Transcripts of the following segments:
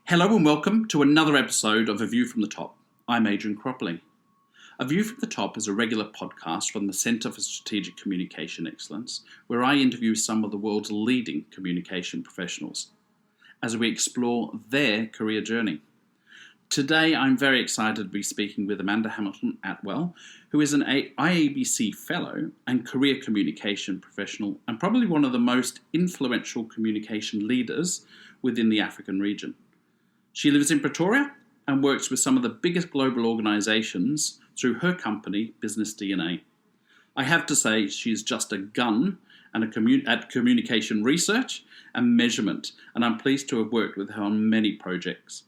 Hello and welcome to another episode of A View from the Top. I'm Adrian Cropley. A View from the Top is a regular podcast from the Centre for Strategic Communication Excellence, where I interview some of the world's leading communication professionals as we explore their career journey. Today, I'm very excited to be speaking with Amanda Hamilton-Attwell, who is an IABC Fellow and career communication professional, and probably one of the most influential communication leaders within the African region. She lives in Pretoria and works with some of the biggest global organisations through her company, Business DNA. I have to say she's just a gun and at communication research and measurement, and I'm pleased to have worked with her on many projects.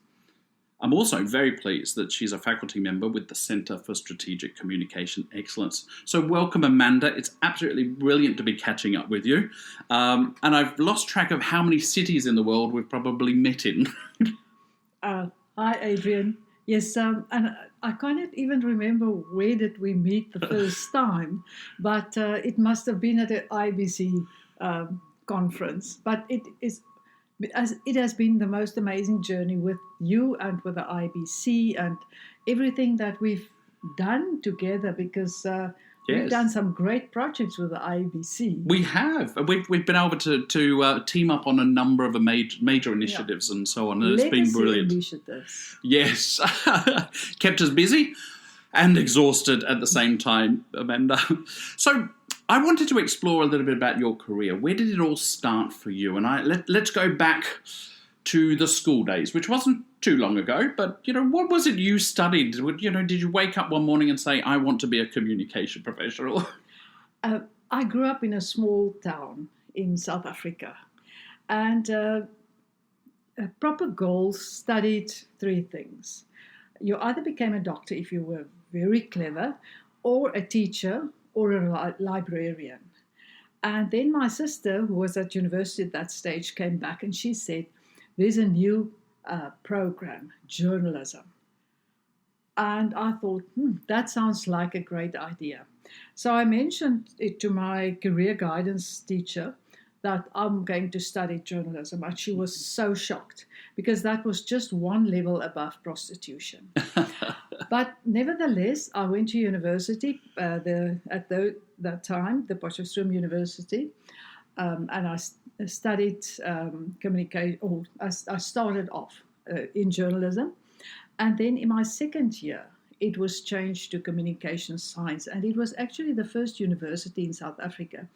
I'm also very pleased that she's a faculty member with the Centre for Strategic Communication Excellence. So welcome, Amanda. It's absolutely brilliant to be catching up with you. And I've lost track of how many cities in the world we've probably met in. Hi, Adrian. Yes, and I can't even remember where did we meet the first time, but it must have been at an IBC conference. But it has been the most amazing journey with you and with the IBC and everything that we've done together, because we've done some great projects with the IABC. We have. We've been able to team up on a number of major initiatives and so on. And it's been brilliant. Initiatives. Yes. Kept us busy and exhausted at the same time, Amanda. So I wanted to explore a little bit about your career. Where did it all start for you? And let's go back to the school days, which wasn't too long ago, but, what was it you studied? Did you wake up one morning and say, I want to be a communication professional? I grew up in a small town in South Africa, and proper goals studied three things. You either became a doctor if you were very clever, or a teacher, or a librarian. And then my sister, who was at university at that stage, came back and she said, there's a new program, journalism. And I thought, that sounds like a great idea. So I mentioned it to my career guidance teacher that I'm going to study journalism. And she was so shocked, because that was just one level above prostitution. But nevertheless, I went to university at that time, the Potchefstroom University, and I studied communication. I started off in journalism, and then in my second year, it was changed to communication science, and it was actually the first university in South Africa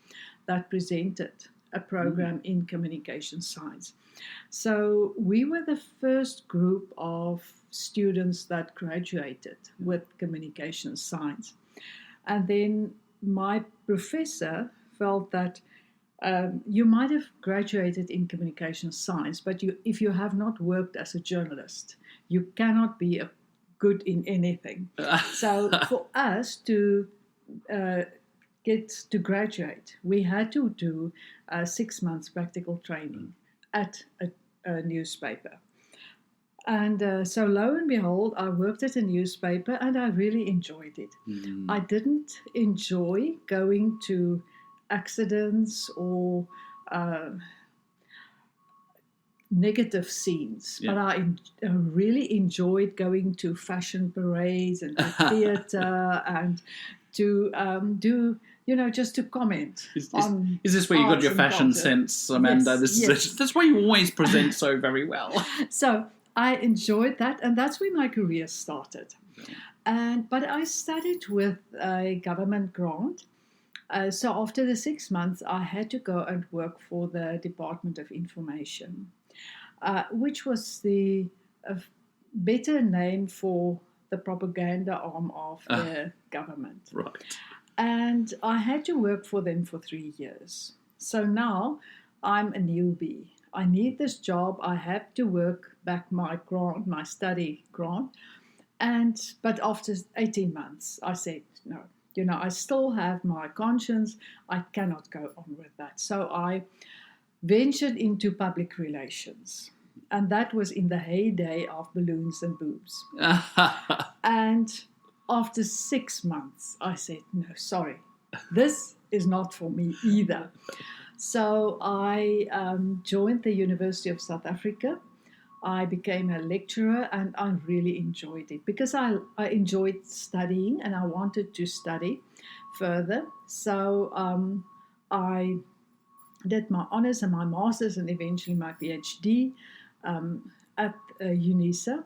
that presented a program in communication science. So we were the first group of students that graduated with communication science. And then my professor felt that you might have graduated in communication science, but if you have not worked as a journalist, you cannot be good in anything. So for us to get to graduate, we had to do 6 months practical training at a newspaper. And so lo and behold, I worked at a newspaper and I really enjoyed it. I didn't enjoy going to accidents or negative scenes, but I really enjoyed going to fashion parades and to theatre and to do, just to comment. Is this where you got your fashion sense, Amanda? Yes. That's why you always present so very well. So I enjoyed that, and that's where my career started. But I studied with a government grant. So after the 6 months, I had to go and work for the Department of Information, which was the better name for the propaganda arm of the government. Right. And I had to work for them for 3 years. So now I'm a newbie. I need this job. I have to work back my grant, my study grant. But after 18 months, I said, no, I still have my conscience. I cannot go on with that. So I ventured into public relations. And that was in the heyday of balloons and boobs. And after 6 months, I said, no, sorry, this is not for me either. So I joined the University of South Africa. I became a lecturer, and I really enjoyed it because I enjoyed studying and I wanted to study further. So I did my honours and my masters and eventually my PhD at UNISA.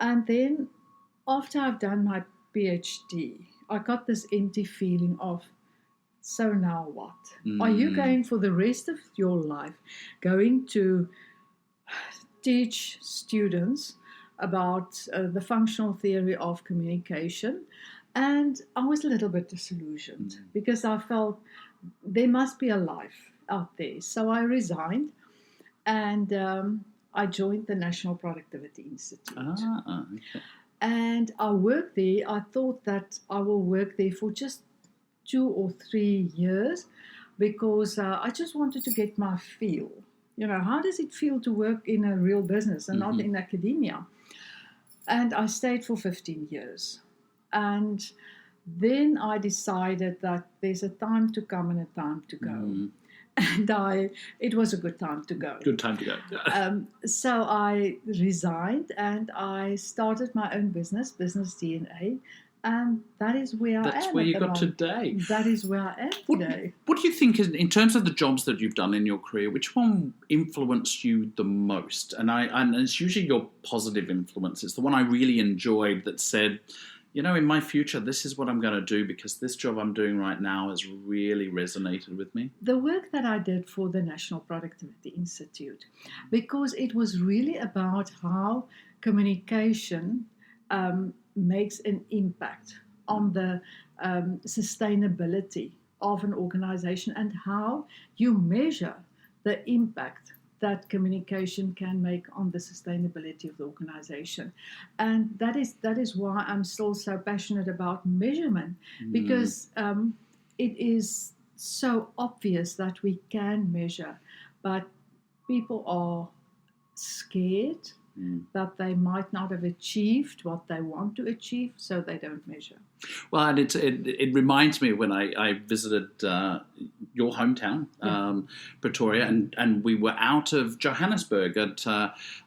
And then after I've done my PhD, I got this empty feeling of, so now what? Are you going for the rest of your life going to teach students about the functional theory of communication? And I was a little bit disillusioned because I felt there must be a life out there. So I resigned and I joined the National Productivity Institute. Okay. And I worked there. I thought that I will work there for just 2 or 3 years because I just wanted to get my feel. How does it feel to work in a real business and not in academia? And I stayed for 15 years. And then I decided that there's a time to come and a time to go. And it was a good time to go. Good time to go. So I resigned and I started my own business DNA. And that is where I am. That's where you got today. That is where I am today. What do you think, in terms of the jobs that you've done in your career, which one influenced you the most? And it's usually your positive influence. It's the one I really enjoyed that said, in my future, this is what I'm going to do because this job I'm doing right now has really resonated with me. The work that I did for the National Productivity Institute, because it was really about how communication makes an impact on the sustainability of an organization and how you measure the impact that communication can make on the sustainability of the organization. And that is why I'm still so passionate about measurement, because it is so obvious that we can measure, but people are scared that they might not have achieved what they want to achieve, so they don't measure. Well, and it reminds me when I visited your hometown, Pretoria, and we were out of Johannesburg at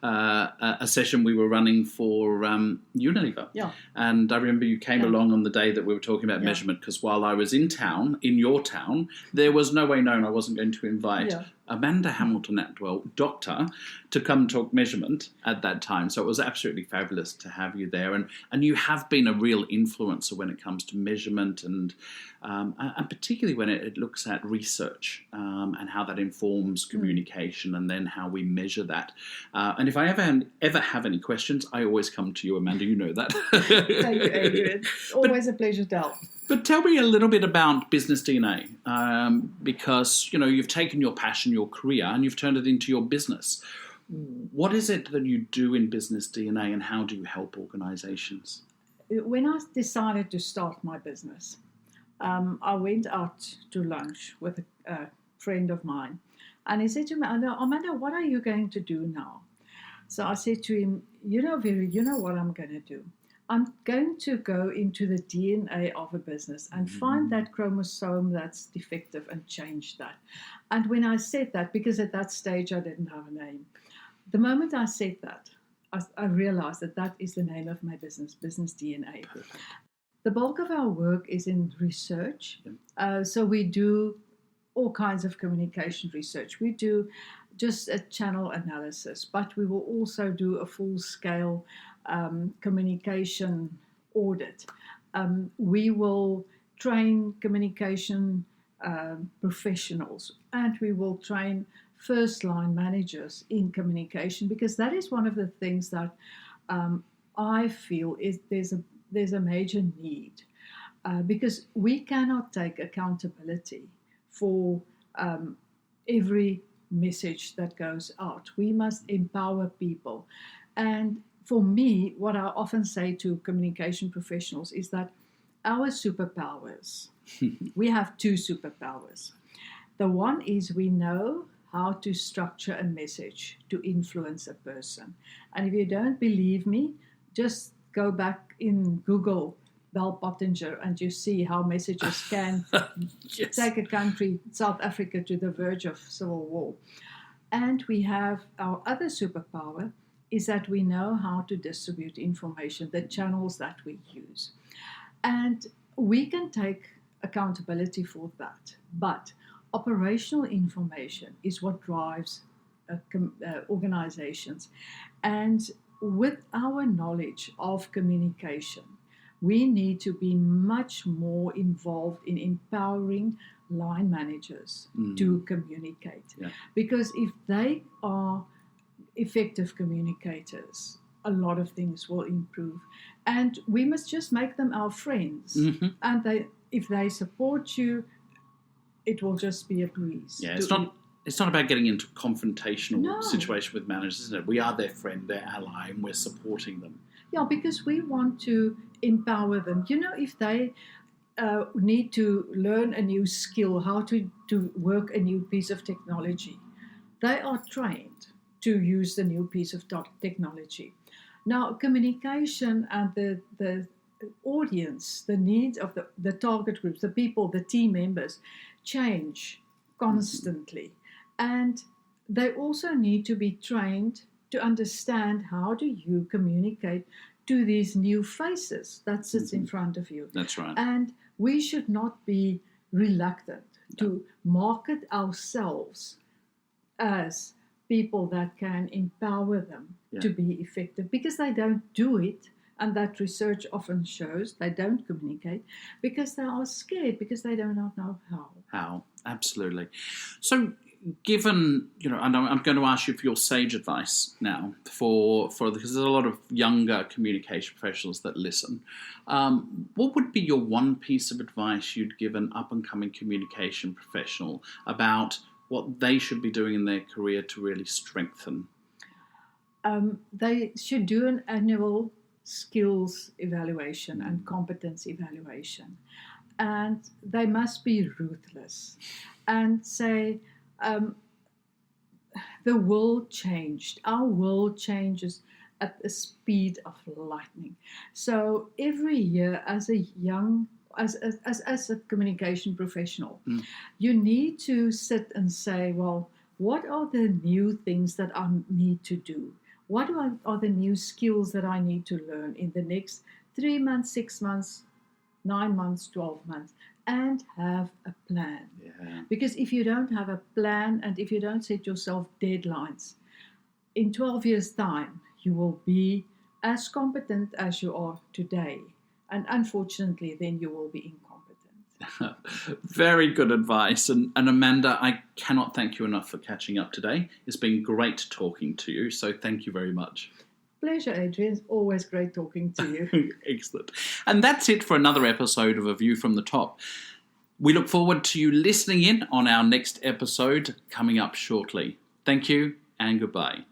a session we were running for Unilever. Yeah. And I remember you came along on the day that we were talking about measurement, because while I was in your town, there was no way known I wasn't going to invite Amanda Hamilton-Attwell, doctor, to come talk measurement at that time. So it was absolutely fabulous to have you there. And you have been a real influencer when it comes to measurement and particularly when it looks at research and how that informs communication and then how we measure that. And if I ever have any questions, I always come to you, Amanda. You know that. Thank you, Adrian. It's always a pleasure to help. But tell me a little bit about Business DNA, because you've taken your passion, your career, and you've turned it into your business. What is it that you do in Business DNA, and how do you help organisations? When I decided to start my business, I went out to lunch with a friend of mine, and he said to me, "Amanda, what are you going to do now?" So I said to him, "You know what I'm going to do? I'm going to go into the DNA of a business and find that chromosome that's defective and change that." And when I said that, because at that stage I didn't have a name, the moment I said that, I realized that is the name of my business, Business DNA. The bulk of our work is in research. So we do all kinds of communication research. We do just a channel analysis, but we will also do a full-scale communication audit. We will train communication professionals, and we will train first-line managers in communication, because that is one of the things that I feel is there's a major need, because we cannot take accountability for every message that goes out. We must empower people. And for me, what I often say to communication professionals is that our superpowers, we have 2 superpowers. The one is we know how to structure a message to influence a person. And if you don't believe me, just go back in Google Bell Pottinger and you see how messages can take a country, South Africa, to the verge of civil war. And we have our other superpower, is that we know how to distribute information, the channels that we use. And we can take accountability for that. But operational information is what drives organizations. And with our knowledge of communication, we need to be much more involved in empowering line managers to communicate. Yeah. Because if they are effective communicators, a lot of things will improve. And we must just make them our friends. Mm-hmm. And if they support you, it will just be a breeze. Yeah, it's not about getting into a confrontational situation with managers, isn't it? We are their friend, their ally, and we're supporting them. Yeah, because we want to empower them. If they need to learn a new skill, how to work a new piece of technology, they are trained to use the new piece of technology. Now, communication and the audience, the needs of the target groups, the people, the team members, change constantly. And they also need to be trained to understand how do you communicate to these new faces that sits in front of you. That's right. And we should not be reluctant to market ourselves as people that can empower them to be effective, because they don't do it. And that research often shows they don't communicate because they are scared, because they do not know how. How, absolutely. So, given, and I'm going to ask you for your sage advice now because there's a lot of younger communication professionals that listen. What would be your one piece of advice you'd give an up-and-coming communication professional about what they should be doing in their career to really strengthen? They should do an annual skills evaluation and competence evaluation. And they must be ruthless and say, the world changed. Our world changes at the speed of lightning. So every year as a communication professional, you need to sit and say, well, what are the new things that I need to do? What are the new skills that I need to learn in the next 3 months, 6 months, 9 months, 12 months? And have a plan. Yeah. Because if you don't have a plan and if you don't set yourself deadlines, in 12 years' time, you will be as competent as you are today. And unfortunately, then you will be incompetent. Very good advice. And Amanda, I cannot thank you enough for catching up today. It's been great talking to you. So thank you very much. Pleasure, Adrian. It's always great talking to you. Excellent. And that's it for another episode of A View from the Top. We look forward to you listening in on our next episode coming up shortly. Thank you and goodbye.